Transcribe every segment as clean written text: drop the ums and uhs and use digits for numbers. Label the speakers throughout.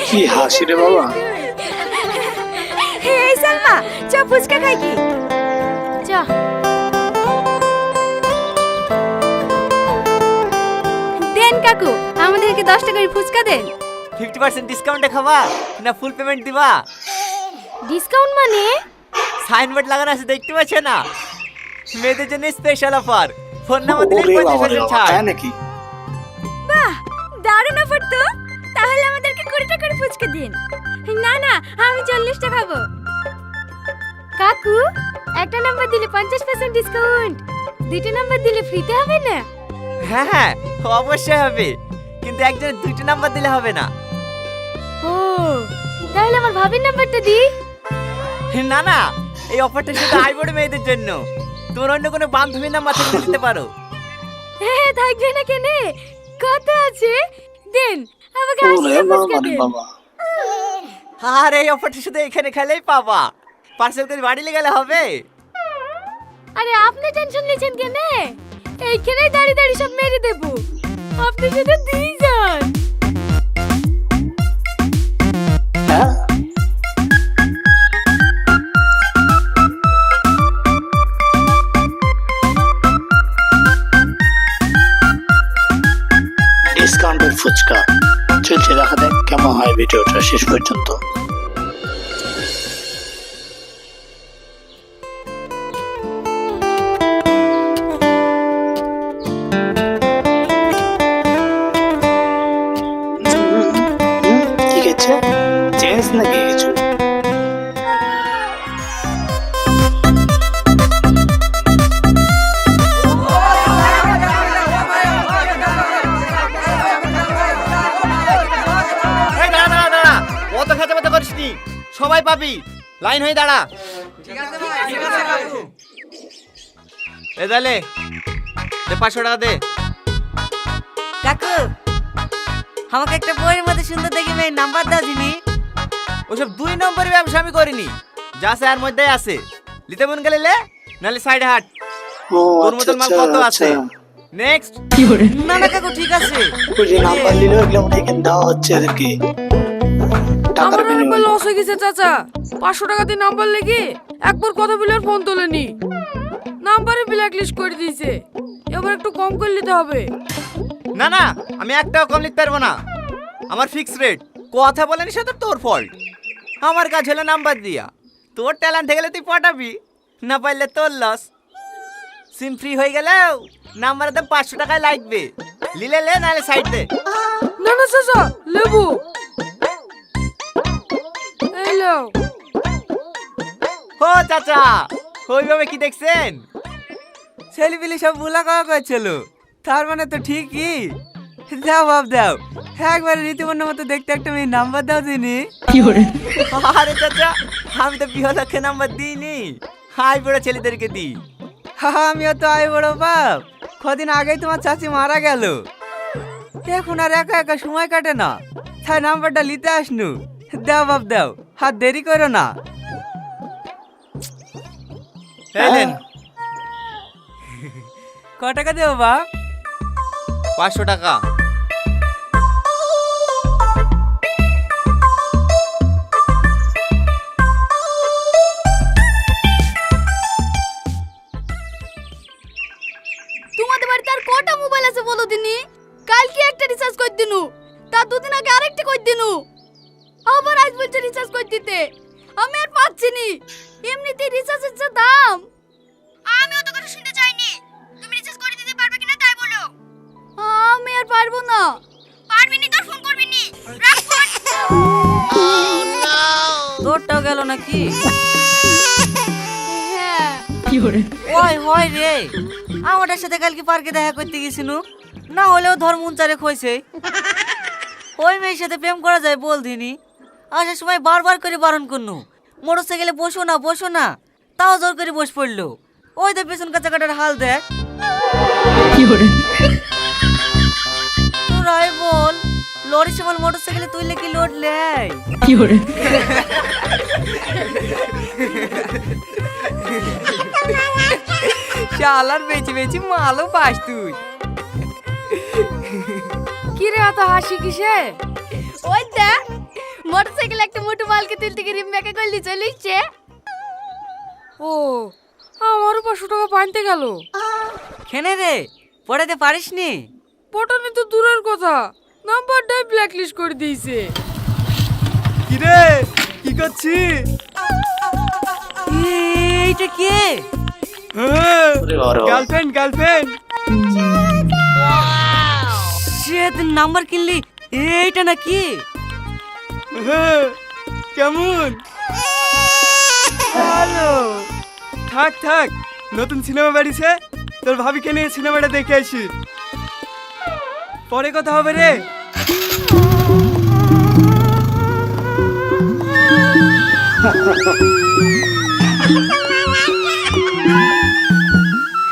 Speaker 1: কি হাসি রে বাবা।
Speaker 2: এই সালমা, চ ফুচকা খাই কি? চ। দেন কাকু, আমাদেরকে 10 টাকার ফুচকা দেন।
Speaker 3: 50% ডিসকাউন্টে খাবা না ফুল পেমেন্ট দিবা?
Speaker 2: ডিসকাউন্ট মানে?
Speaker 3: সাইনবোর্ড লাগানো আছে দেখতে পাচ্ছ না? মেয়েদের জন্য স্পেশাল অফার। ফোন নাম্বার দিলে
Speaker 1: ওরে বাবা রে
Speaker 3: 50%
Speaker 1: বাবা,
Speaker 3: ছাড়।
Speaker 1: তাই নাকি?
Speaker 2: বাহ, দারুণ অফার তো। তাহলে আমাদেরকে 20 টাকার ফুচকা দিন। না না, আমি 40 টাকা খাবো। কাকু, একটা নাম্বার দিলে 50% ডিসকাউন্ট, দুটো নাম্বার দিলে ফ্রিতে হবে না?
Speaker 3: হ্যাঁ হ্যাঁ, অবশ্যই হবে, কিন্তু একজনের 2টা নাম্বার দিলে হবে না।
Speaker 2: ও, তাহলে আমার ভাবির নাম্বারটা দি।
Speaker 3: না না, এই অফারটা শুধু আইবড় মেয়েদের জন্য। তোমার অন্য কোনো বান্ধবীর নাম্বার থেকে দিতে পারো।
Speaker 2: হ্যাঁ, থাকবে না কেন? কত আছে দেন, আমাকে
Speaker 1: ওরে
Speaker 2: 80 টাকা
Speaker 1: বাবা
Speaker 2: ফুচকা
Speaker 1: রে
Speaker 2: দেন।
Speaker 1: বাবা।
Speaker 3: আর এই অফারটা শুধু এখানে খেলেই পাবা, পার্সেল করে বাড়ি নিয়ে গেলে হবে।
Speaker 2: আরে আপনি টেনশন নিছেন কেন? এইখানেই দাঁড়িয়ে দাঁড়িয়ে সব মেরে দেব। আপনি শুধু দিয়ে যান।
Speaker 1: হ্যাঁ, ডিসকাউন্টের ফুচকা চলছে, দেখা দেখ কেমন হয় ভিডিওটা শেষ পর্যন্ত। কি গেছে চেঞ্জ নাকি কিছু?
Speaker 3: এই দাঁড়া দাঁড়া দাঁড়া, অত খেতে খেতে করিস নি, সবাই পাবি, লাইন হয়ে দাঁড়া। এ দালে দে 500 টাকা দে।
Speaker 4: কাকু, আমাকে একটা বইয়ের মধ্যে সুন্দর দেখি মেয়ে নাম্বার দাও দিনি।
Speaker 3: ওসব 2 নম্বরের ব্যবসা আমি করিনি, যা আছে এর মধ্যে আছে, লিতে মন গেলে লে, নালে সাইডে হাট।
Speaker 1: ও
Speaker 3: তোর
Speaker 1: আচ্ছা
Speaker 3: মতন মাল
Speaker 1: আচ্ছা
Speaker 3: কত আছে?
Speaker 1: আচ্ছা।
Speaker 3: নেক্সট।
Speaker 4: না না কাকু, ঠিক আছে।
Speaker 1: ওই যে নাম্বার নিল এগুলো মনে হয় এখানে দেওয়া হচ্ছে এদেরকে টাকার
Speaker 5: আমার অনেকবার
Speaker 1: বিনিময়ে।
Speaker 5: লস হয়ে গেছে চাচা। 500 টাকা দিয়ে নাম্বার লেগে একবার কথা বলে আর ফোন তোলেনি, নাম্বারে ব্ল্যাক লিস্ট করে দিয়েছে। এবার একটু কম করে নিতে হবে।
Speaker 3: না না, আমি একটাও কম লিখতে পারবো না, আমার ফিক্স রেট। কথা বলেনি সেটা তোর ফল্ট, আমার কাজ হলো নাম্বার দিয়া। তোর ট্যালেন্ট থেকে গেলে তুই পটাবি, না পারলে তোর লস। সিম ফ্রি হয়ে গেলেও নাম্বারের দাম 500 টাকায় লাগবে, লিলে লে নাহলে সাইড দে।
Speaker 5: না না চাচা, লেবু এই লাও।
Speaker 3: ও চাচা, ওইভাবে কি দেখছেন? ছেলেপিলি সব বুলা খাওয়া করছিল, তার মানে তো ঠিকই। দাও বাপ দাও, একবার রীতিমন্যর মতো দেখতে একটা মেয়ে নাম্বার দাও দিনি। আরে চাচা, আমি তো বিহলক্ষে নাম্বার দিইনি, হাই বড় ছেলেদেরকে দিই। আমিও তো আই বড় বাপ, কদিন আগেই তোমার চাচি মারা গেল, এখন আর একা একা সময় কাটে না, তাই নাম্বারটা নিতে আসনু। দাও বাপ দাও, হাত দেরি করো না। এলেন ক টাকা দেবো বাপ? 500 টাকা।
Speaker 2: তোমাদের বাড়িতে আর কটা মোবাইল আছে বলো দিনি? কালকে একটা রিচার্জ করে দিনু, তার 2 দিন আগে আরেকটা করে দিনু, আবার আজ বলছে রিচার্জ করে দিতে। আমি আর পাচ্ছি নি, এমনিতেই রিচার্জের যা দাম। আমি অত কথা শুনতে চাইনি, তুমি রিচার্জ করে দিতে পারবে কিনা তাই বলো। আমি আর পারবো না। পারবি নি তোর ফোন করবি নি, রাখ ফোন।
Speaker 4: তোরটাও গেল নাকি?
Speaker 2: হ্যাঁ,
Speaker 4: ওই হয় রে, আমাদের সাথে কালকে পার্কে দেখা করতে গেছিনু, না হলেও ধর মন চারে কইছে ওই মেয়ের সাথে প্রেম করা যায় বল দিনি। আসার সময় বারবার করে বারণ করনু, মোটরসাইকেলে বসো না বসো না, তাও জোর করে বসে পড়লো। ওই তো পেছন কাঁচা কাটার হাল দেখ। তোরাই বল, লরির সামাল মোটরসাইকেলে তুললে কি লোড লেয়?
Speaker 3: শালার বেঁচে বেঁচে মালও পাস তুই।
Speaker 5: কিরে এত হাসি কিসে?
Speaker 2: ওই দেখ মোটরসাইকেল একটা মোটু মালকে তুলতে গিয়ে রিম্বাকে করলি চলিছে।
Speaker 5: ও আমারও 500 টাকা পাইতে গেল।
Speaker 4: কেনে রে পড়াতে পারিসনি?
Speaker 5: পটানি তো দূরের কথা, নাম্বারটাই ব্ল্যাকলিস্ট করে দিয়েছে।
Speaker 3: কিরে কি করছিস?
Speaker 4: এইটা কে?
Speaker 1: ওরে বাবা।
Speaker 3: গার্লফ্রেন্ড
Speaker 4: সে নাম্বার কিনলি, এইটা নাকি?
Speaker 3: কেমন? হ্যালো। থাক নতুন সিনেমা বেরিয়েছে, তোর ভাবিকে নিয়ে সিনেমাটা দেখে আসি, পরে কথা হবে রে।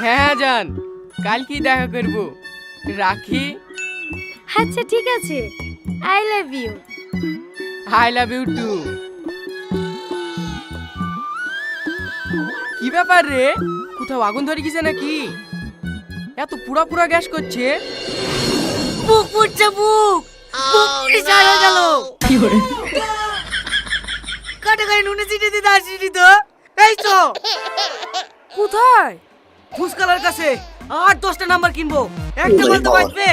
Speaker 6: হ্যাঁ জান, কাল কি দেখা করব, রাখি।
Speaker 2: আচ্ছা ঠিক আছে, I love you.
Speaker 6: I love you too. কি ব্যাপার রে, কোথাও আগুন ধরে গেছে নাকি? এত পুরা গ্যাস করছে।
Speaker 4: বুক পুড়ছে, বুক বিশাল হয়ে গেল। কাটা গায়ে নুনে চিটে দিতে আসিনি তো? এই তো
Speaker 5: কোথায়?
Speaker 4: ফুসকালার কাছে 8-10টা নাম্বার কিনবো, একটা
Speaker 1: ওরে
Speaker 4: বলতে
Speaker 1: বাবা।
Speaker 4: বাঁচবে।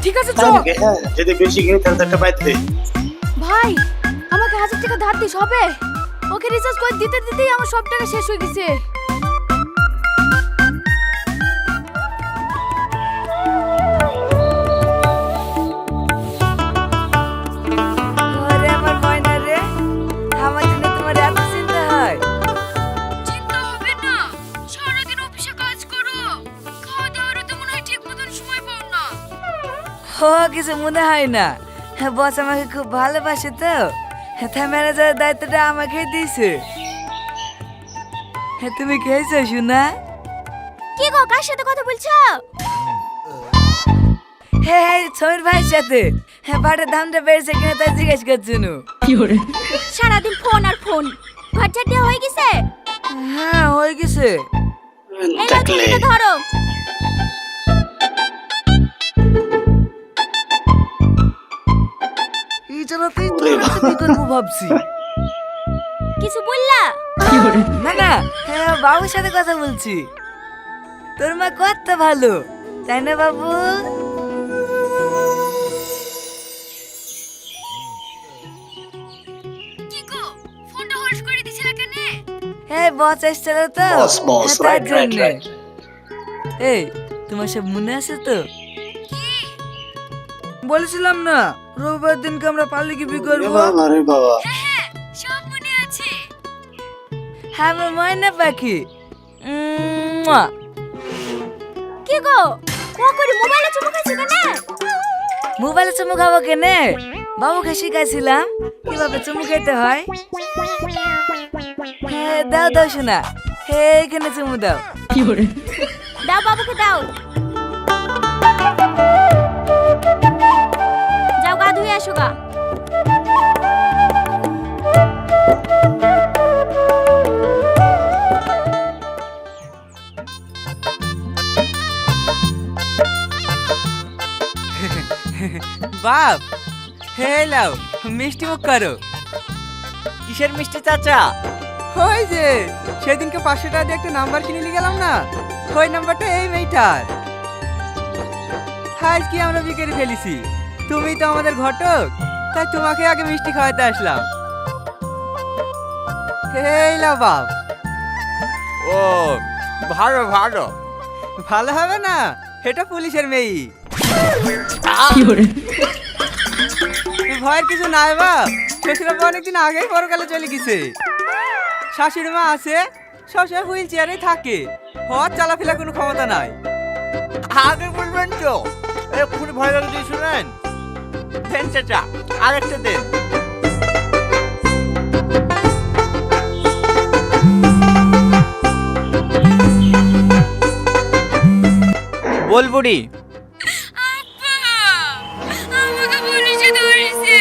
Speaker 5: ঠিক আছে
Speaker 1: তাই
Speaker 5: চল।
Speaker 1: নাকি? হ্যাঁ, যদি বেশি কিনি তাহলে তো একটা পাইতে।
Speaker 2: ভাই আমাকে 1000 টাকা ধার দিস হবে? ওকে রিচার্জ করে দিতে দিতেই আমার সব টাকা শেষ হয়ে গেছে।
Speaker 4: আরে আমার ময়না রে, আমার জন্য তোমার এত চিন্তা হয়?
Speaker 2: চিন্তা হবে না, সারাদিন অফিসে কাজ করো, খাওয়া দাওয়ারও তো মনে হয় ঠিক মতন সময় পাও না।
Speaker 4: কিছু মনে হয় না, বস আমাকে খুব ভালোবাসে তো, তাই ম্যানেজারের দায়িত্বটা আমাকে দিয়েছে। তুমি খেয়েছো শোনা?
Speaker 2: কি গো, কার সাথে কথা বলছো?
Speaker 4: হ্যাঁ সমীর ভাইয়ের সাথে। ভাড়ার দামটা বেড়েছে কিনা তাই জিজ্ঞেস করছিল।
Speaker 2: সারাদিন ফোন আর ফোন, ঘর ঝাড় দেওয়া হয়ে গেছে?
Speaker 4: হ্যাঁ হয়ে গেছে।
Speaker 2: এই নাও
Speaker 1: দেখলে
Speaker 2: ছবিটা ধরো।
Speaker 4: এই চালাতেই তো
Speaker 1: ওরে বাবা।
Speaker 4: কি করবো ভাবছি।
Speaker 2: কিছু বললা?
Speaker 4: না বাবুর সাথে কথা বলছি। তোর মা কত ভালো, তাই না বাবু?
Speaker 2: কি গো, ফোনটা হোল্ড করে দিছিলা কেন?
Speaker 4: হ্যাঁ বস এসছিল তো,
Speaker 1: বস,
Speaker 4: তার
Speaker 1: right.
Speaker 4: জন্যে। এই তোমার সব মনে আছে তো? বলেছিলাম না রবিবার দিনকে আমরা পারলে কি বি
Speaker 1: ওরে
Speaker 4: করবো।
Speaker 1: বাবা রে বাবা।
Speaker 2: সব মনে আছে।
Speaker 4: হ্যাঁ আমার ময়না পাখি।
Speaker 2: কি গো, ও করে মোবাইলে চুমু খাইছো কেন?
Speaker 4: মোবাইলে চুমু খাবো কেনে, বাবুকে শিখাইছিলাম কিভাবে চুমু খেতে হয়। হ্যাঁ দাও শোনা, এখানে চুমু দাও।
Speaker 2: দাও বাবুকে দাও। যাও গা ধুয়ে আসো গা।
Speaker 3: বাপ হেলাও, মিষ্টি মুখ করো।
Speaker 4: কিসের মিষ্টি চাচা?
Speaker 3: ওই যে সেদিনকে 500 টাকা দিয়ে একটা নাম্বার কিনে নিয়ে গেলাম না, ওই নাম্বারটা এই মেয়েটার। আজ কি আমরা বিকেলে ফেলেছি, তুমি তো আমাদের ঘটক, তাই তোমাকে আগে মিষ্টি খাওয়াতে আসলাম। হেলা বাপ।
Speaker 7: ও ভালো ভালো।
Speaker 3: ভালো হবে না, এটা পুলিশের মেয়ে। ভয়ের কিছু নাই বাপ, শ্বশুরাব্বা অনেকদিন আগেই পরকালে চলে গেছে। শাশুড়ি মা আছে, সবসময় হুইল চেয়ারে থাকে, হওয়ার চলাফেরা কোনো ক্ষমতা নাই।
Speaker 7: আগে বলবেন তো, এক্ষুনি ভয় লাগে দিয়ে শুনেন। দেন চাচা, আরেকটা দেন।
Speaker 6: বল বুড়ি।
Speaker 2: আমাকে পুলিশে ধরেছে।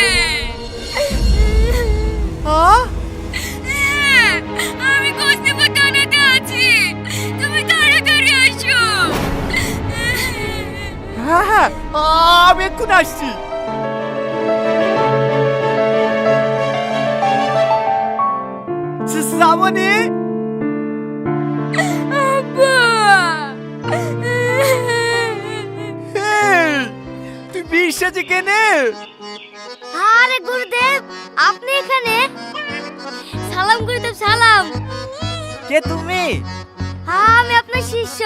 Speaker 2: আমি কস্তিপুর থানাতে আছি, তুমি তাড়াতাড়ি আসো।
Speaker 3: হ্যাঁ হ্যাঁ আমি এক্ষুনি আসছি। শ্রাবণী, তুই বিশ্বাসে কেনে?
Speaker 2: আরে গুরুদেব, আপনি এখানে? সালাম গুরুদেব, সালাম।
Speaker 3: কে তুমি?
Speaker 2: আমি আপনার শিষ্য।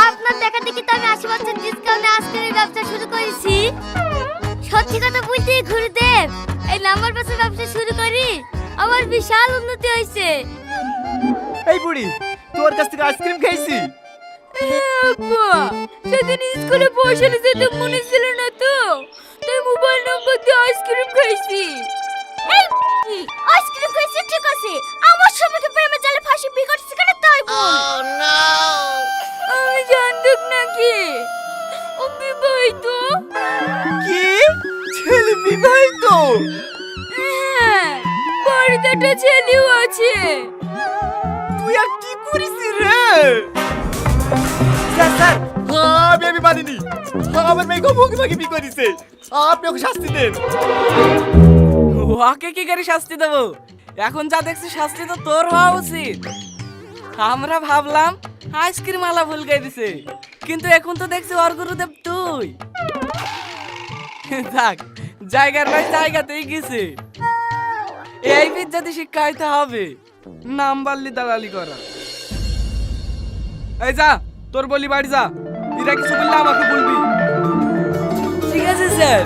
Speaker 2: আপনার দেখা দেখি তো আমি 80% ডিসকাউন্টে আইসক্রিমের ব্যবসা শুরু করেছি। সত্যি কথা বলতে গুরুদেব, এই নাম্বার পাসের ব্যবসা শুরু করি আমার বিশাল উন্নতি হয়েছে।
Speaker 3: এই বুড়ি, তোর কাছ থেকে আইসক্রিম খাইছি।
Speaker 2: আব্বা, সেদিন স্কুলে পয়সা নিতে যেতে মনে ছিল না তো, তাই মোবাইল নম্বর দিয়ে আইসক্রিম খাইছি। এই আইসক্রিম খাইছি ঠিক আছে, আমার স্বামীকে প্রেমে জালে ফাঁসি বিয়ে করছিস কেন তাই বল। আমি জানতাম নাকি ও বিবাহিত।
Speaker 3: কি? ছেলে বিবাহিত?
Speaker 2: হ্যাঁ, বাড়িতে একটা ছেলেও আছে।
Speaker 3: তুই আর কি করিস রে? স্যার, আমি মানিনি। আমার মেয়ে ভোগী বিয়ে করেছে, আপনি ওকে শাস্তি দেন।
Speaker 6: ওকে কি করে শাস্তি দেবো? এখন যা দেখছি শাস্তি তো তোর হওয়া উচিত। আমরা ভাবলাম আইসক্রিম আলা ভুল গাই দিছে, কিন্তু এখন তো দেখছি ওর গুরুদেব তুই। থাক, জায়গার ভাই জায়গাতেই গেছে। এই বিদ্যাতে শিক্ষা হইতে হবে, নাম বাল্লি দালালি করা। এই যা, তোর বলি বাড়ি যা, এরা কিছু বললে আমাকে বলবি।
Speaker 4: ঠিক আছে স্যার।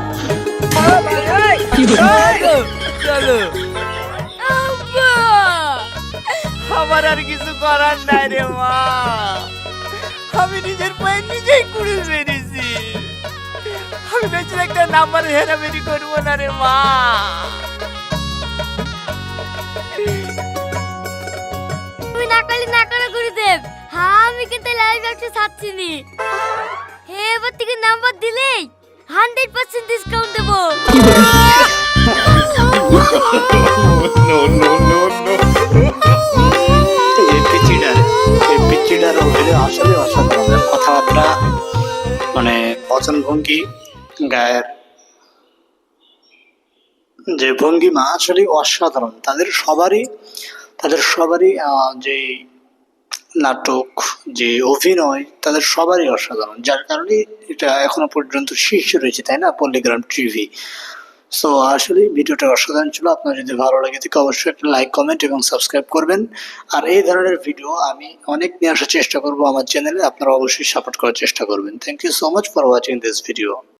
Speaker 6: চলো।
Speaker 2: আব্বা,
Speaker 7: আমার আর কিছু করার নাই রে মা, আমি নিজের পায়ে নিজেই কুড়ে মেরেছি। আমি বেঁচে একটা নাম্বার হেরামেরি করবো না রে মা।
Speaker 2: তুমি না করলে না করো গুরুদেব, আমি কিন্তু লাইভ ব্যবসা ছাড়ছি নি। এবার থেকে নাম্বার দিলেই 100% ডিসকাউন্ট দেবো।
Speaker 1: এই পিচিটার ওখানে আসলে অসাধারণ কথাবার্তা, মানে বচন ভঙ্গি, গায়ের যে ভঙ্গিমা আসলে অসাধারণ। তাদের সবারই যে নাটক, যে অভিনয়, তাদের সবারই অসাধারণ, যার কারণে এটা এখনো পর্যন্ত শীর্ষে রয়েছে, তাই না, পল্লিগ্রাম টিভি। সো আসলে ভিডিওটা অসাধারণ ছিল। আপনার যদি ভালো লাগে থাকে অবশ্যই একটা লাইক, কমেন্ট এবং সাবস্ক্রাইব করবেন। আর এই ধরনের ভিডিও আমি অনেক নিয়ে আসার চেষ্টা করবো আমার চ্যানেলে, আপনারা অবশ্যই সাপোর্ট করার চেষ্টা করবেন। Thank you so much for watching this video.